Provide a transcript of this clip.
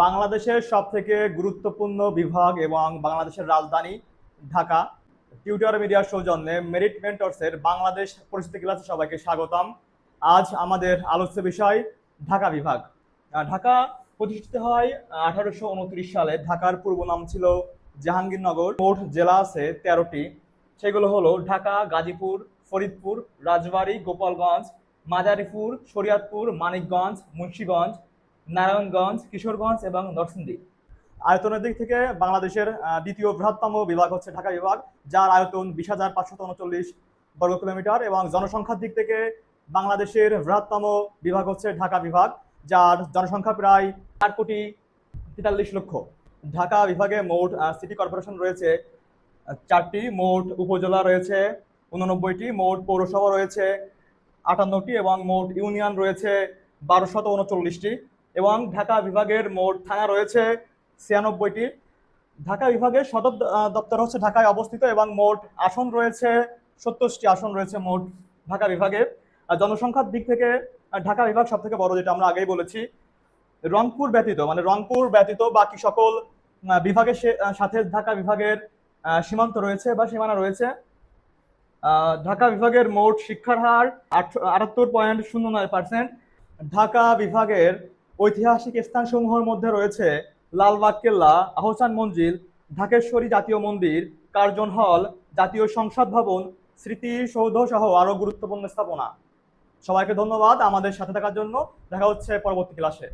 বাংলাদেশের সবথেকে গুরুত্বপূর্ণ বিভাগ এবং বাংলাদেশের রাজধানী ঢাকা। টিউটর মিডিয়ার সৌজন্যে মেরিট মেন্টরসের বাংলাদেশ পরিস্থিতি ক্লাসে সবাইকে স্বাগতম। আজ আমাদের আলোচ্য বিষয় ঢাকা বিভাগ। ঢাকা প্রতিষ্ঠিত হয় 1829 সালে। ঢাকার পূর্ব নাম ছিল জাহাঙ্গীরনগর। মোট জেলা আছে 13টি। সেগুলো হলো ঢাকা, গাজীপুর, ফরিদপুর, রাজবাড়ী, গোপালগঞ্জ, মাদারীপুর, শরীয়তপুর, মানিকগঞ্জ, মুন্সিগঞ্জ, নারায়ণগঞ্জ, কিশোরগঞ্জ এবং নরসিংদী। আয়তনের দিক থেকে বাংলাদেশের দ্বিতীয় বৃহত্তম বিভাগ হচ্ছে ঢাকা বিভাগ, যার আয়তন 20,539 বর্গ কিলোমিটার, এবং জনসংখ্যার দিক থেকে বাংলাদেশের বৃহত্তম বিভাগ হচ্ছে ঢাকা বিভাগ, যার জনসংখ্যা প্রায় 4,43,00,000। ঢাকা বিভাগে মোট সিটি কর্পোরেশন রয়েছে 4টি, মোট উপজেলা রয়েছে 89টি, মোট পৌরসভা রয়েছে 58টি এবং মোট ইউনিয়ন রয়েছে 1239টি, এবং ঢাকা বিভাগের মোট থানা রয়েছে 96টি। ঢাকা বিভাগের সদর দপ্তর হচ্ছে ঢাকায় অবস্থিত এবং মোট আসন রয়েছে 70টি আসন রয়েছে মোট ঢাকা বিভাগে। জনসংখ্যার দিক থেকে ঢাকা বিভাগ সব থেকে বড়, যেটা আমরা আগেই বলেছি। রংপুর ব্যতীত বাকি সকল বিভাগের সাথে ঢাকা বিভাগের সীমান্ত রয়েছে বা সীমানা রয়েছে। ঢাকা বিভাগের মোট শিক্ষার হার 78.09%। ঢাকা বিভাগের ঐতিহাসিক স্থানসমূহের মধ্যে রয়েছে লালবাগ কেল্লা, আহসান মঞ্জিল, ঢাকেশ্বরী জাতীয় মন্দির, কার্জন হল, জাতীয় সংসদ ভবন, স্মৃতিসৌধ সহ আরো গুরুত্বপূর্ণ স্থাপনা। সবাইকে ধন্যবাদ আমাদের সাথে থাকার জন্য। দেখা হচ্ছে পরবর্তী ক্লাসে।